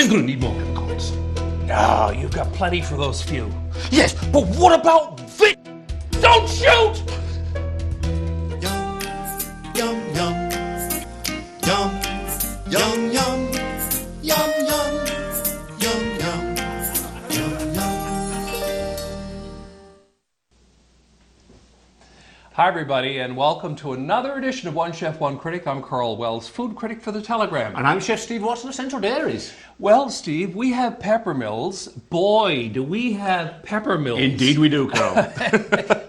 I'm going to need more peppercorns. No, you've got plenty for those few. Yes, but what about this? Don't shoot! Yum, yum, yum, yum, yum, yum, yum, yum, yum, yum, yum, yum. Hi, everybody, and welcome to another edition of One Chef One Critic. I'm Karl Wells, food critic for The Telegram. And I'm Chef Steve Watson of Central Dairies. Well, Steve, we have pepper mills. Boy, do we have pepper mills. Indeed we do, Carl.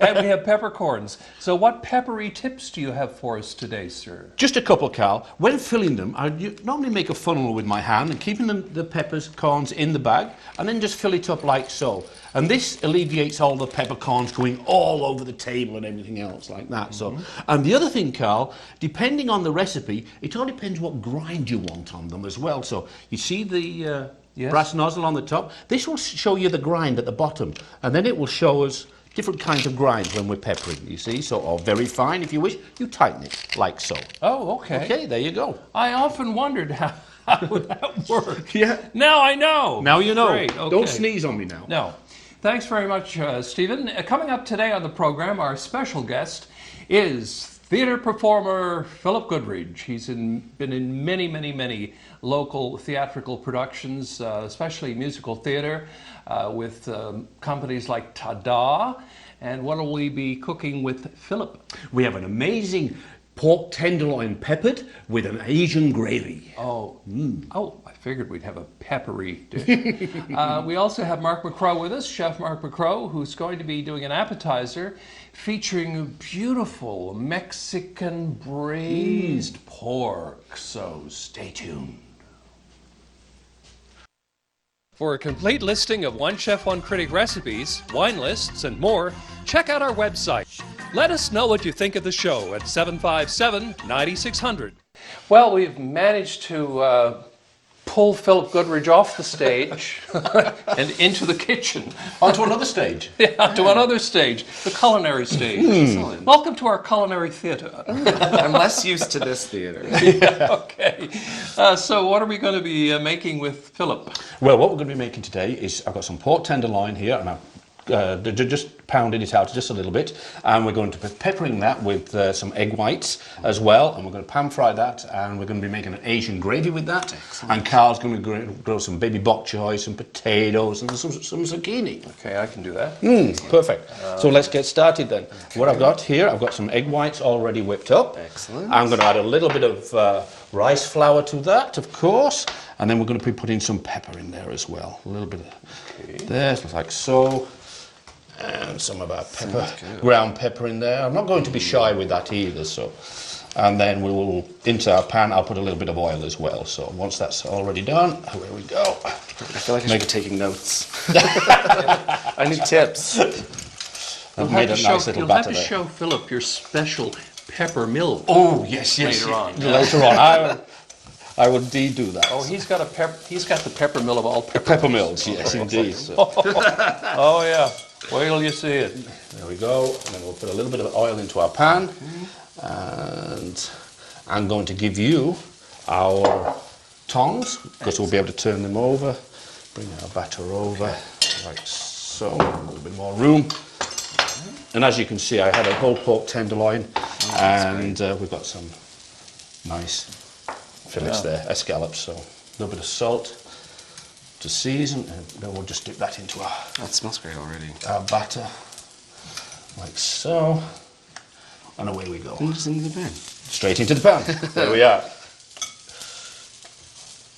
And we have peppercorns. So what peppery tips do you have for us today, sir? Just a couple, Carl. When filling them, I normally make a funnel with my hand and keeping the peppercorns in the bag and then just fill it up like so. And this alleviates all the peppercorns going all over the table and everything else like that. So, and the other thing, Carl, depending on the recipe, it all depends what grind you want on them as well. So you see the Yes. brass nozzle on the top? This will show you the grind at the bottom, and then it will show us different kinds of grinds when we're peppering, you see. So, or very fine, if you wish, you tighten it like so. Oh, okay. Okay, there you go. I often wondered how would that work. Yeah. Now I know. Now you know. Great, okay. Don't sneeze on me now. No. Thanks very much, Stephen. Coming up today on the program, our special guest is theater performer Philip Goodridge. He's been in many, many, many local theatrical productions, especially musical theater, with companies like Tada. And what will we be cooking with Philip? We have an amazing pork tenderloin peppered with an Asian gravy. Oh, I figured we'd have a peppery dish. We also have Mark McCrowe with us, Chef Mark McCrowe, who's going to be doing an appetizer featuring beautiful Mexican braised pork. So stay tuned. For a complete listing of One Chef One Critic recipes, wine lists, and more, check out our website. Let us know what you think of the show at 757-9600. Well, we've managed to pull Philip Goodridge off the stage and into the kitchen. Onto another stage. Yeah, to another stage, the culinary stage. Excellent. Welcome to our culinary theater. I'm less used to this theater. Yeah, okay. So what are we going to be making with Philip? Well, what we're going to be making today is, I've got some pork tenderloin here, and I've just pounded it out just a little bit, and we're going to be peppering that with some egg whites as well, and we're going to pan fry that, and we're going to be making an Asian gravy with that. Excellent. And Carl's going to grow some baby bok choy, some potatoes, and some zucchini. Okay, I can do that. Perfect. So let's get started then. Okay. What I've got here, I've got some egg whites already whipped up. Excellent. I'm going to add a little bit of rice flour to that, of course, and then we're going to be putting some pepper in there as well. A little bit of there, like so. And some of our pepper, ground pepper in there. I'm not going to be shy with that either. So, and then we will, into our pan, I'll put a little bit of oil as well. So once that's already done, away we go. I feel like I should be taking notes. I need tips. I've made a nice little batter there. You'll have to show Philip your special pepper mill. Oh, yes. Later on. Later on. I would indeed do that. Oh, he's got the pepper mill of all pepper. Pepper mills, yes, indeed. So. Oh, yeah. Wait till you see it. There we go. And then we'll put a little bit of oil into our pan. And I'm going to give you our tongs, because we'll be able to turn them over. Bring our batter over, like so. A little bit more room. And as you can see, I had a whole pork tenderloin. And we've got some nice fillets there, escallops. So a little bit of salt to season, and then we'll just dip that into our... That smells great already. Our batter, like so, and away we go. And just into the pan. Straight into the pan. There we are.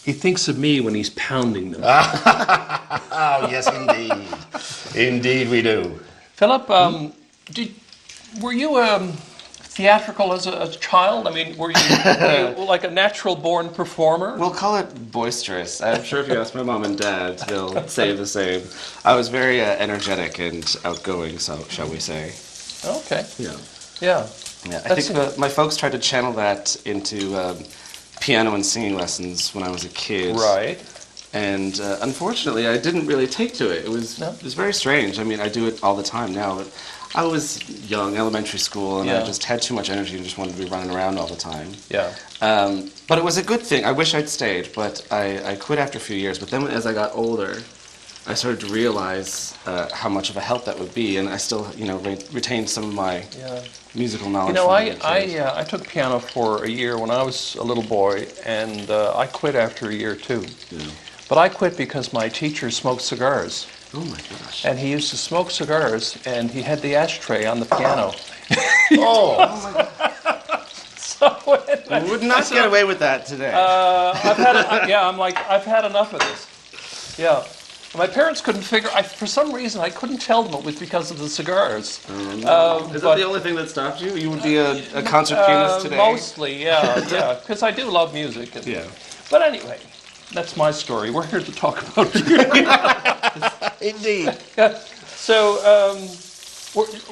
He thinks of me when he's pounding them. Oh, yes, indeed. Indeed we do. Philip, were you theatrical as a child? I mean, were you like a natural-born performer? We'll call it boisterous. I'm sure if you ask my mom and dad, they'll say the same. I was very energetic and outgoing, so shall we say. Okay. Yeah. Yeah. Yeah. I think my folks tried to channel that into piano and singing lessons when I was a kid. Right. And unfortunately, I didn't really take to it. It was very strange. I mean, I do it all the time now, but I was young, elementary school, and I Yeah. just had too much energy and just wanted to be running around all the time. Yeah. But it was a good thing. I wish I'd stayed, but I quit after a few years. But then as I got older, I started to realize how much of a help that would be, and I still, retained some of my Yeah. musical knowledge. You know, from being a kid. I took piano for a year when I was a little boy, and I quit after a year too. Yeah. But I quit because my teacher smoked cigars, Oh my gosh. and he used to smoke cigars, and he had the ashtray on the piano. Oh, So I would not get away with that today. I've had enough of this. Yeah. My parents couldn't figure. For some reason, I couldn't tell them it was because of the cigars. Is that the only thing that stopped you? You would be a concert pianist today? Mostly, yeah, because I do love music. Yeah. But anyway, that's my story. We're here to talk about indeed. Yeah. So,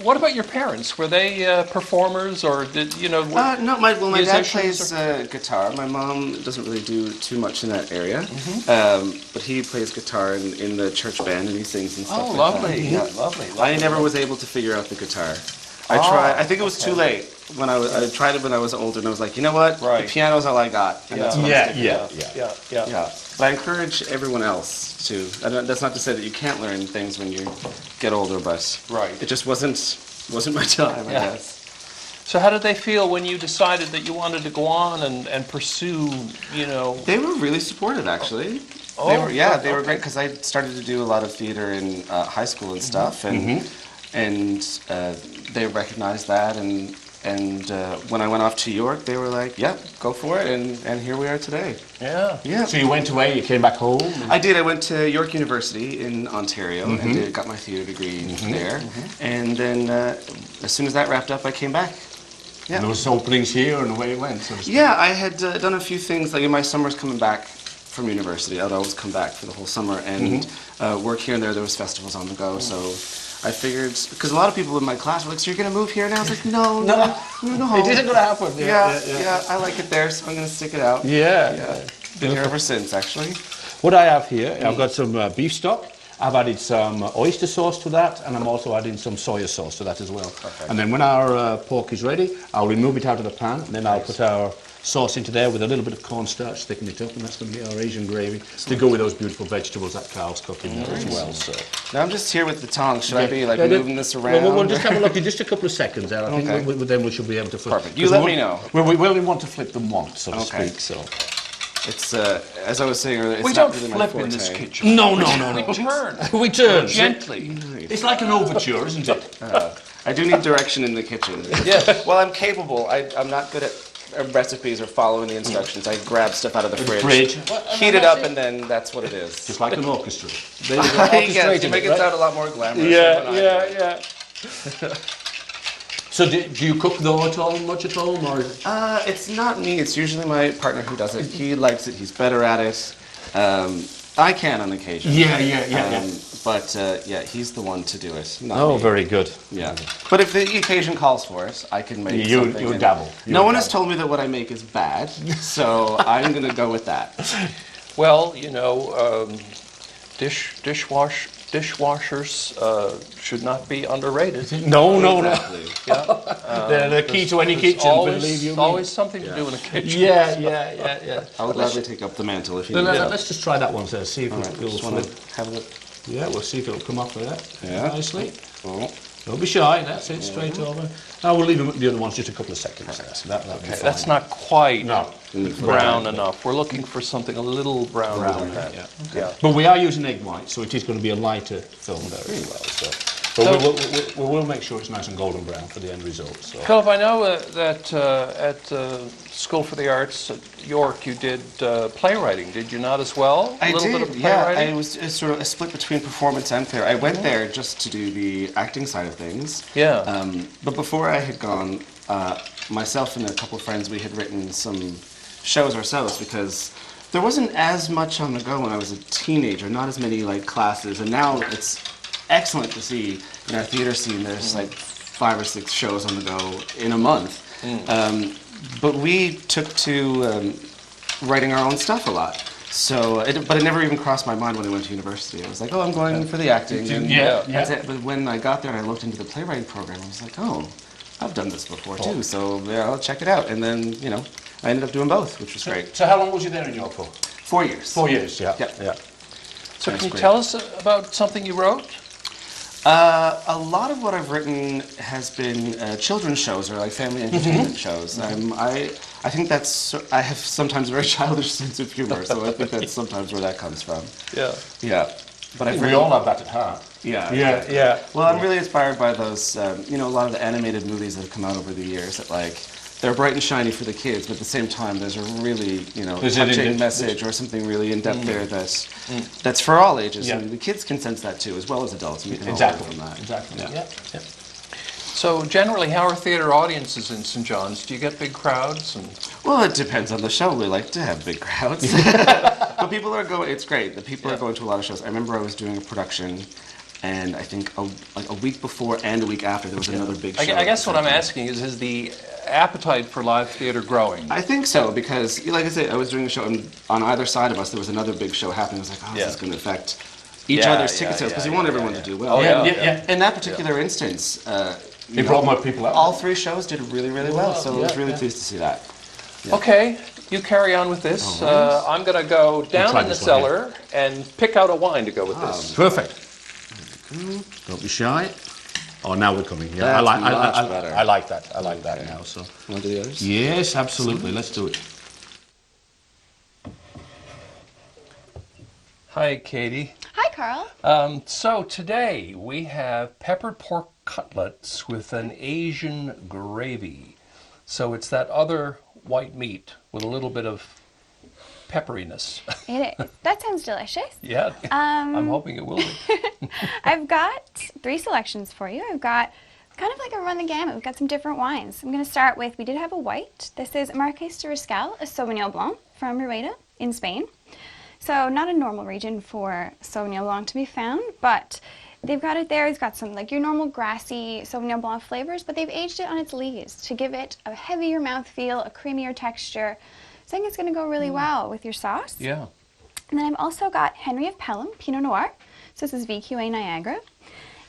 what about your parents? Were they performers, or did you know? No, my dad musicians plays guitar. My mom doesn't really do too much in that area, but he plays guitar in the church band and he sings and stuff. Oh, like lovely, that. Yeah. lovely. I never was able to figure out the guitar. I think it was too late when I tried it when I was older, and I was like, you know what? Right. The piano's all I got. And that's what I'm sticking with. Yeah. But I encourage everyone else to. That's not to say that you can't learn things when you get older, but Right. it just wasn't my time, I Yeah. guess. So, how did they feel when you decided that you wanted to go on and pursue? They were really supportive, actually. Oh, they were good, they were great because I started to do a lot of theater in high school and stuff, and they recognized that, and when I went off to York, they were like, "Yep, go for it," and here we are today. Yeah. Yeah. So you went away, you came back home? I did. I went to York University in Ontario and got my theater degree there, and then as soon as that wrapped up, I came back. Yeah. And there was openings here and away it went, so to speak. Yeah, I had done a few things. Like in my summers coming back from university, I'd always come back for the whole summer and work here and there. There was festivals on the go, so I figured, because a lot of people in my class were like, "So you're going to move here?" And I was like, "No, no, no." It isn't going to happen. Yeah, I like it there, so I'm going to stick it out. Yeah. Been here ever since, actually. What I have here, I've got some beef stock. I've added some oyster sauce to that, and I'm also adding some soya sauce to that as well. Perfect. And then when our pork is ready, I'll remove it out of the pan, and then I'll put our sauce into there with a little bit of cornstarch, thicken it up, and that's going to be our Asian gravy to go with those beautiful vegetables that Karl's cooking there as well. So Now I'm just here with the tongs. Should I be like Yeah, moving this around? We'll just have a look in just a couple of seconds there. I think Okay. then we should be able to flip. Perfect. You let me know. We only want to flip them once, so to Okay. speak. So. It's as I was saying earlier. It's We not don't really my flip in this forte. kitchen. No. We turn We turn. gently. It's like an overture, isn't it? I do need direction in the kitchen. Yeah. Well, I'm capable. I'm not good at recipes or following the instructions. I grab stuff out of the fridge, fridge. heat it up, and then that's what it is. Just like an orchestra. There you go, Yes, orchestrating you make it, it right? sound a lot more glamorous. than when I do it. So do you cook though at all, much at home, or? It's not me. It's usually my partner who does it. He likes it. He's better at it. I can on occasion. Yeah. But yeah, he's the one to do it. Not Oh, me. very good. Yeah. But if the occasion calls for it, I can make You something. and dabble. No one has told me that what I make is bad, so I'm going to go with that. Well, dishwashers should not be underrated. No. Exactly. Yeah. They're key to any kitchen, believe you me. Always something to do in a kitchen. Yeah. I will gladly take up the mantle if you Then need it. let's just try that one, sir. See if All right, it'll just want flip. to have a look. Yeah, we'll see if it'll come off there. Yeah. Nicely. Oh. Don't be shy. That's it. Straight over. Now we'll leave the other ones just a couple of seconds. There, so that'll be fine. That's not quite No. brown enough. We're looking for something a little browner than that. Yeah. But we are using egg white, so it is going to be a lighter film there as well. So, but we will make sure it's nice and golden brown for the end result. So. Philip, I know that at School for the Arts at York you did playwriting. Did you not as well? I a little did, bit of yeah. playwriting? It was sort of a split between performance and theater. I went there just to do the acting side of things. Yeah. But before I had gone, myself and a couple of friends, we had written some shows ourselves because there wasn't as much on the go when I was a teenager, not as many like classes, and now it's excellent to see in our theater scene there's like 5 or 6 shows on the go in a month. But we took to writing our own stuff a lot. So, but it never even crossed my mind when I went to university. I was like, oh, I'm going for the acting. And that's it. But when I got there and I looked into the playwriting program, I was like, oh, I've done this before too. So yeah, I'll check it out. And then, you know, I ended up doing both, which was great. So how long was you there in York for? 4 years. 4 years, yeah. Yep. Yeah. So That's can you great. tell us about something you wrote? A lot of what I've written has been children's shows or like family entertainment shows. I think that's, I have sometimes a very childish sense of humor, so I think that's sometimes where that comes from. Yeah. Yeah. But I've We written, all have that at heart. yeah. Well, I'm really inspired by those, you know, a lot of the animated movies that have come out over the years that like, they're bright and shiny for the kids, but at the same time, there's a really, you know, touching message or something really in depth there that's for all ages, Yeah. and the kids can sense that too, as well as adults. And we can all Exactly. learn from that. Exactly. Yeah. Yeah. So generally, how are theater audiences in St. John's? Do you get big crowds? And Well, it depends on the show. We like to have big crowds, but people are going. It's great. The people are going to a lot of shows. I remember I was doing a production, and I think like a week before and a week after there was another big show. I guess what I'm asking is the appetite for live theater growing? I think so, because, like I said, I was doing a show, and on either side of us, there was another big show happening. I was like, oh, this is going to affect each other's ticket sales, because you want everyone to do well. In that particular instance, You brought more people out. all three shows did really, really well, so I was really pleased to see that. Yeah. Okay, you carry on with this. I'm going to go down try in the this one cellar and pick out a wine to go with this. Perfect. Don't be shy. Oh, now we're coming. Yeah, That's much better. I like that. I like that now. So. Want to do the others? Yes, absolutely. Let's do it. Hi, Katie. Hi, Karl. So today we have peppered pork cutlets with an Asian gravy. So it's that other white meat with a little bit of pepperiness. It is. That sounds delicious. Yeah, I'm hoping it will be. I've got 3 selections for you. I've got kind of like a run the gamut. We've got some different wines. I'm going to start with, we did have a white. This is Marqués de Riscal, a Sauvignon Blanc from Rueda in Spain. So not a normal region for Sauvignon Blanc to be found, but they've got it there. It's got some like your normal grassy Sauvignon Blanc flavors, but they've aged it on its lees to give it a heavier mouthfeel, a creamier texture. So I think it's going to go really well with your sauce. Yeah. And then I've also got Henry of Pelham Pinot Noir. So this is VQA Niagara.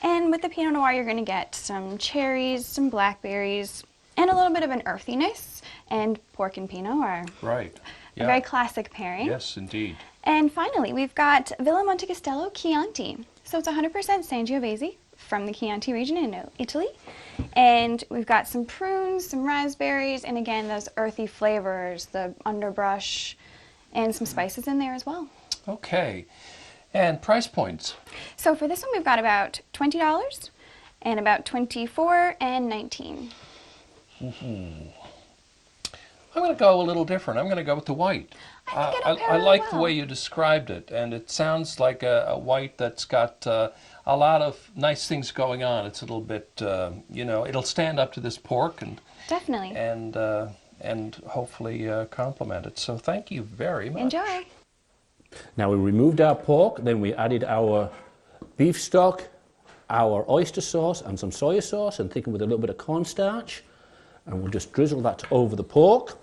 And with the Pinot Noir, you're going to get some cherries, some blackberries, and a little bit of an earthiness. And pork and Pinot are Right. a very classic pairing. Yes, indeed. And finally, we've got Villa Monte Castello Chianti. So it's 100% Sangiovese from the Chianti region in Italy. And we've got some prunes, some raspberries, and again, those earthy flavors, the underbrush, and some spices in there as well. Okay. And price points? So for this one, we've got about $20 and about $24 and $19. I'm going to go a little different. I'm going to go with the white. I think it'll pair I really like the well. way you described it, and it sounds like a white that's got a lot of nice things going on. It's a little bit, you know, it'll stand up to this pork Definitely. and hopefully complement it. So thank you very much. Enjoy. Now we removed our pork, then we added our beef stock, our oyster sauce and some soy sauce and thickened with a little bit of cornstarch. And we'll just drizzle that over the pork.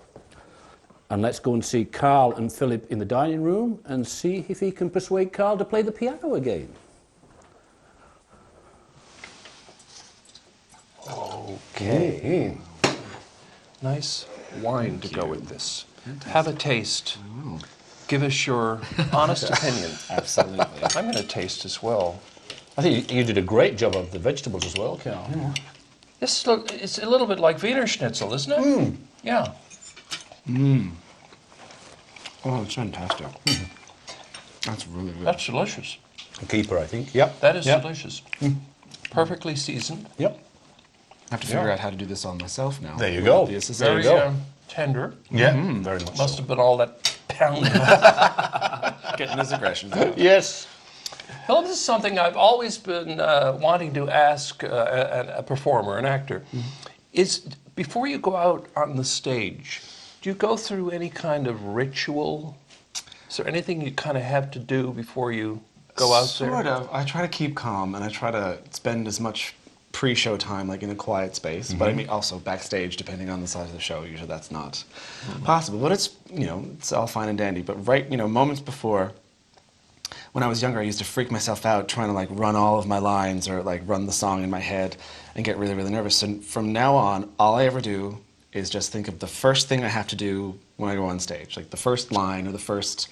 And let's go and see Karl and Philip in the dining room and see if he can persuade Karl to play the piano again. Okay. Nice wine to go with this. Have a taste. Give us your honest opinion. Absolutely. I'm going to taste as well. I think you did a great job of the vegetables as well, Karl. This it's a little bit like Wiener Schnitzel, isn't it? Yeah. Oh, it's fantastic. That's really good. That's delicious. A keeper, I think. Yep. That is delicious. Perfectly seasoned. Yep. I have to figure out how to do this all myself now. There you go. The assistant. There you Very go. tender. Yeah, very much Must so. have been all that pounding. Getting his aggressions out. Yes. Philip, this is something I've always been wanting to ask a performer, an actor. Is before you go out on the stage, do you go through any kind of ritual? Is there anything you kind of have to do before you go out there? Sort of. I try to keep calm and I try to spend as much pre-show time, like in a quiet space. But I mean, also backstage, depending on the size of the show. Usually that's not possible. But it's, you know, it's all fine and dandy. But right, you know, moments before, when I was younger, I used to freak myself out trying to like run all of my lines or like run the song in my head and get really, really nervous. And from now on, all I ever do is just think of the first thing I have to do when I go on stage, like the first line or the first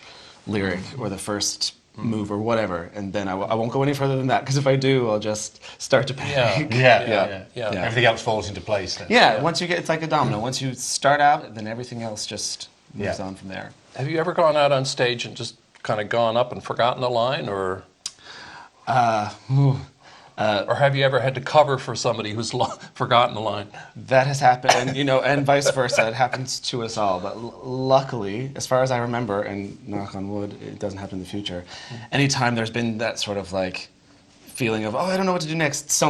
lyric or the first move or whatever, and then I won't go any further than that, because if I do, I'll just start to panic. Yeah. Everything else falls into place then. Yeah, once you get, it's like a domino. Once you start out, then everything else just moves on from there. Have you ever gone out on stage and just kind of gone up and forgotten a line, or have you ever had to cover for somebody who's forgotten a line? That has happened, and you know, and vice versa. It happens to us all. But luckily, as far as I remember, and knock on wood, it doesn't happen in the future. Anytime there's been that sort of like feeling of, oh, I don't know what to do next,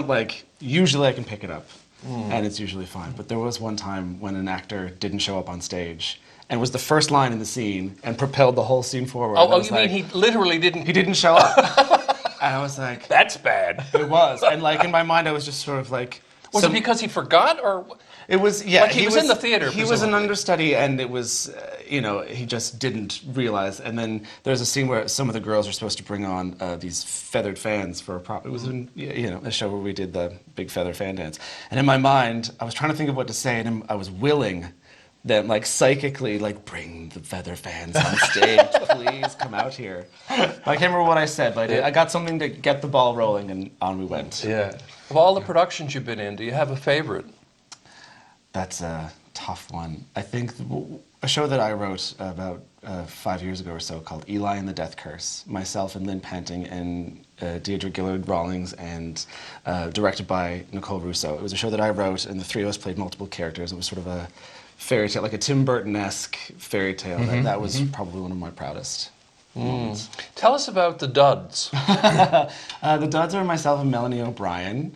usually I can pick it up, and it's usually fine. But there was one time when an actor didn't show up on stage, and was the first line in the scene, and propelled the whole scene forward. Oh, you mean he literally didn't? He didn't show up. And I was like... That's bad. It was. And like in my mind, I was just sort of like... Was it because he forgot, or...? It was, yeah. Like he was in the theater, He was an understudy, and it was, you know, he just didn't realize. And then there's a scene where some of the girls are supposed to bring on these feathered fans for a prop. It was, you know, a show where we did the big feather fan dance. And in my mind, I was trying to think of what to say, and I was willing them, like, psychically, like, bring the feather fans on stage, please come out here. I can't remember what I said, but I got something to get the ball rolling, and on we went. Yeah. Of all the productions you've been in, do you have a favorite? That's a tough one. I think a show that I wrote about 5 years ago or so called Eli and the Death Curse, myself and Lynn Panting and Deirdre Gillard-Rawlings, and directed by Nicole Russo. It was a show that I wrote, and the three of us played multiple characters. It was sort of a fairy tale, like a Tim Burton-esque fairy tale. That was probably one of my proudest moments. Tell us about the Duds. The Duds are myself and Melanie O'Brien,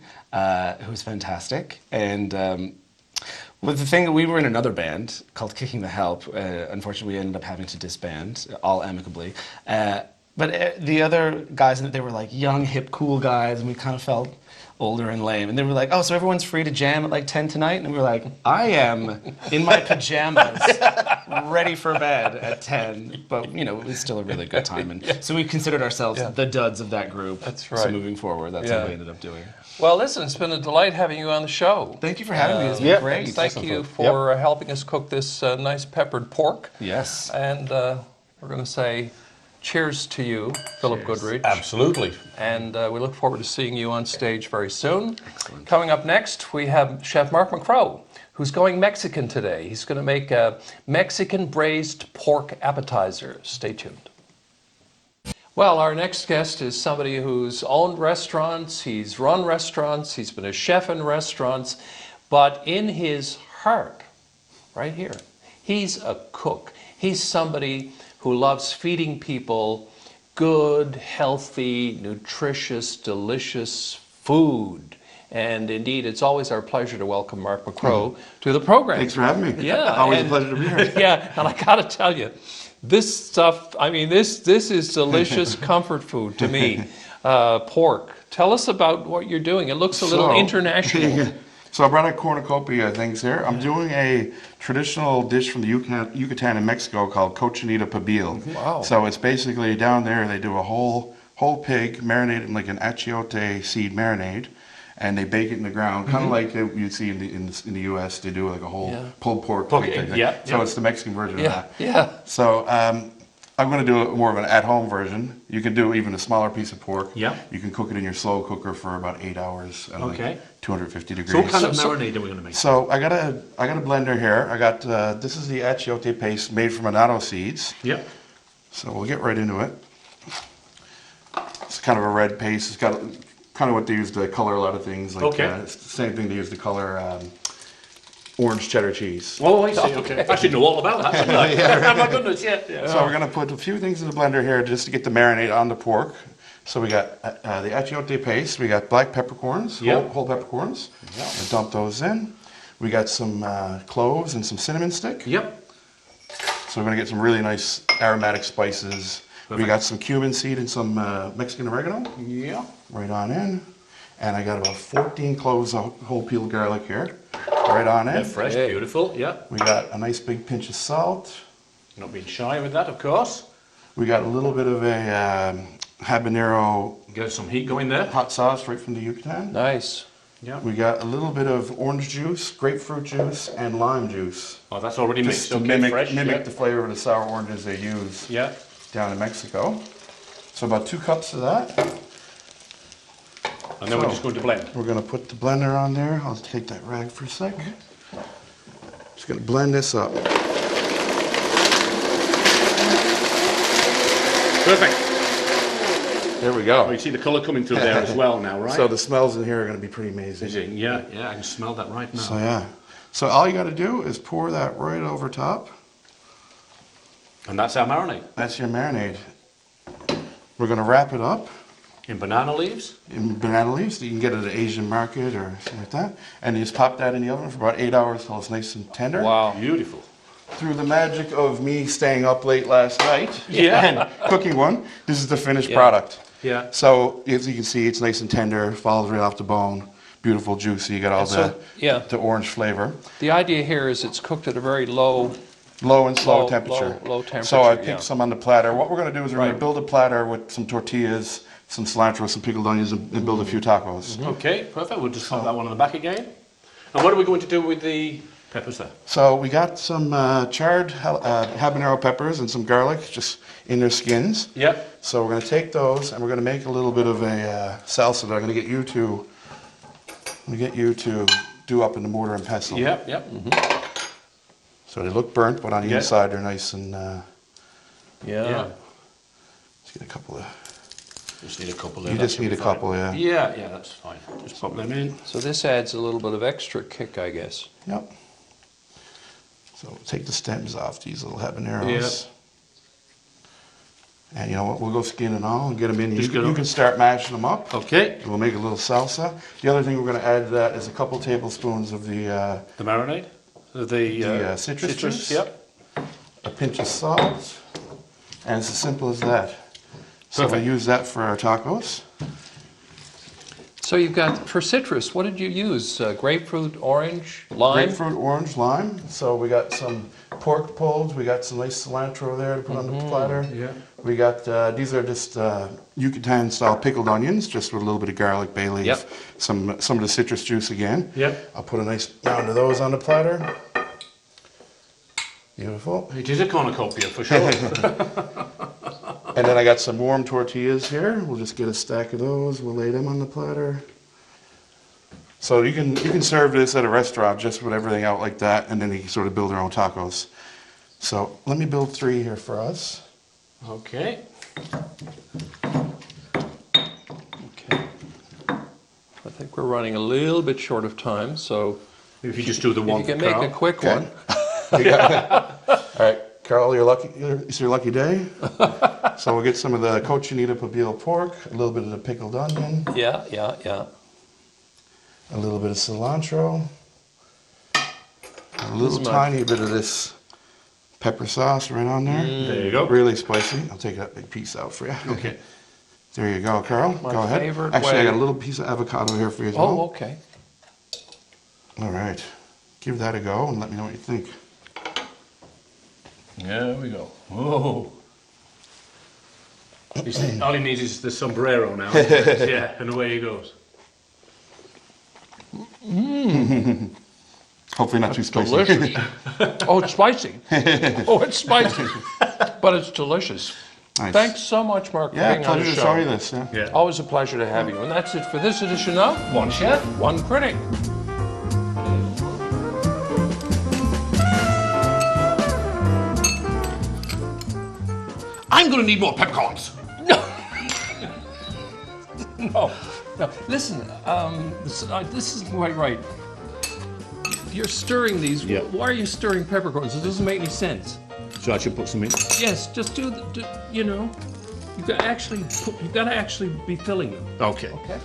who's fantastic. And well, the thing, we were in another band called Kicking the Help. Unfortunately, we ended up having to disband, all amicably. But the other guys in it, they were like young, hip, cool guys, and we kind of felt older and lame. And they were like, oh, so everyone's free to jam at like 10 tonight? And we were like, I am in my pajamas, ready for bed at 10. But, you know, it was still a really good time. And so we considered ourselves the duds of that group. That's right. So moving forward, that's what we ended up doing. Well, listen, it's been a delight having you on the show. Thank you for having me. It's been great. Thank you for helping us cook this nice peppered pork. Yes. And we're going to say cheers to you, Philip Goodridge. Absolutely. And we look forward to seeing you on stage very soon. Excellent. Coming up next, we have Chef Mark McCrowe, who's going Mexican today. He's going to make a Mexican braised pork appetizer. Stay tuned. Well, our next guest is somebody who's owned restaurants, he's run restaurants, he's been a chef in restaurants, but in his heart, right here, he's a cook. He's somebody who loves feeding people good, healthy, nutritious, delicious food. And indeed, it's always our pleasure to welcome Mark McCrowe to the program. Thanks for having me. Yeah. Always a pleasure to be here. Yeah, and I got to tell you, this stuff, I mean, this is delicious comfort food to me. Pork. Tell us about what you're doing. It looks a little international. So I brought a cornucopia of things here. I'm doing a traditional dish from the Yucatan in Mexico called cochinita pibil. Wow. So it's basically down there they do a whole pig marinated in like an achiote seed marinade, and they bake it in the ground, kind of like you see in the U.S. They do like a whole pulled pork. So it's the Mexican version of that. Yeah. So I'm going to do more of an at-home version. You can do even a smaller piece of pork. Yeah. You can cook it in your slow cooker for about 8 hours at like 250 degrees. So what kind of marinade are we going to make? So I got a blender here. I got this is the achiote paste made from annatto seeds. Yep. So we'll get right into it. It's kind of a red paste. It's got kind of what they use to color a lot of things. Like, it's the same thing they use to color orange cheddar cheese. Oh, I see. Okay. I should know all about that. Oh my goodness, yeah. So we're going to put a few things in the blender here just to get the marinade on the pork. So we got the achiote paste. We got black peppercorns, whole peppercorns. Yep. We'll dump those in. We got some cloves and some cinnamon stick. Yep. So we're going to get some really nice aromatic spices. Perfect. We got some cumin seed and some Mexican oregano. Yeah. Right on in. And I got about 14 cloves of whole peeled garlic here, right on Yeah, it. fresh, beautiful, yeah. We got a nice big pinch of salt. Not being shy with that, of course. We got a little bit of a habanero Get some heat going there. hot sauce right from the Yucatan. Nice. Yeah. We got a little bit of orange juice, grapefruit juice, and lime juice. Oh, that's already Just mixed. to Okay, mimic fresh. the flavor of the sour oranges they use Yeah. down in Mexico. So about 2 cups of that. And then we're just going to blend. We're going to put the blender on there. I'll take that rag for a sec. Just going to blend this up. Perfect. There we Oh, go. you see the colour coming through there as well now, right? So the smells in here are going to be pretty amazing. Is it? Yeah, I can smell that right now. So yeah. So all you got to do is pour that right over top. And that's our marinade. That's your marinade. We're going to wrap it up In banana leaves. in banana leaves. You can get it at an Asian market or something like that. And you just pop that in the oven for about 8 hours till it's nice and tender. Wow. Beautiful. Through the magic of me staying up late last night Yeah. and cooking one, this is the finished Yeah. product. Yeah. So as you can see, it's nice and tender, falls right off the bone, beautiful, juicy. You got all the orange flavor. The idea here is it's cooked at a very low. Low and slow Low- temperature. low temperature, So I yeah. picked some on the platter. What we're going to do is we're going Right. to build a platter with some tortillas, some cilantro, some pickled onions, and build a few tacos. Okay, perfect. We'll just pop that one on the back again. And what are we going to do with the peppers there? So we got some charred habanero peppers and some garlic just in their skins. Yep. So we're going to take those and we're going to make a little bit of a salsa that I'm going to get you to do up in the mortar and pestle. Yep. Mm-hmm. So they look burnt, but on the Yeah. inside they're nice and. Yeah. Let's get a couple of. Just need a couple there. You that just should need be a fine. couple, yeah. Yeah, that's fine. Just pop them in. So this adds a little bit of extra kick, I guess. Yep. So we'll take the stems off these little habaneros. And you know what? We'll go skin and all and get them in. Just get You 'em. can start mashing them up. Okay. And we'll make a little salsa. The other thing we're going to add to that is a couple tablespoons of the The marinade. The citrus juice. Yep. a pinch of salt, and it's as simple as that. So we'll Perfect. use that for our tacos. So you've got, for citrus, what did you use? Grapefruit, orange, lime? Grapefruit, orange, lime. So we got some pork pulled. We got some nice cilantro there to put on the platter. Yeah. We got, these are just Yucatan style pickled onions, just with a little bit of garlic, bay leaf, Yep. some of the citrus juice again. Yep. I'll put a nice round of those on the platter. Beautiful. It is a cornucopia for sure. And then I got some warm tortillas here. We'll just get a stack of those. We'll lay them on the platter. So you can serve this at a restaurant just with everything out like that, and then you can sort of build your own tacos. So let me build 3 here for us. Okay. Okay. I think we're running a little bit short of time, so If you just do the if one you can for make Karl. a quick Okay. one. All right, Karl, it's your lucky day. So we'll get some of the cochinita pibil pork, a little bit of the pickled onion, Yeah. a little bit of cilantro, a little is my- tiny bit of this pepper sauce right on there. There you go. Really spicy. I'll take that big piece out for you. Okay. There you go, Karl. My Go ahead. favorite Actually, I way- got a little piece of avocado here for you as Oh, well. okay. All right. Give that a go and let me know what you think. There we go. Whoa. All he needs is the sombrero now. Yeah, and away he goes. Hopefully not too spicy. Delicious. Oh, it's spicy. Oh, it's spicy. But it's delicious. Nice. Thanks so much, Mark, for Yeah, being on pleasure the to show. show you this. Yeah. Yeah. Always a pleasure to have you. And that's it for this edition of One Chef. One Critic. I'm going to need more peppercorns. No. Listen, this isn't quite right. You're stirring these. Yeah. Why are you stirring peppercorns? It doesn't make any sense. So I should put some in. Yes, just you know, you've got to actually be filling them. Okay. Okay.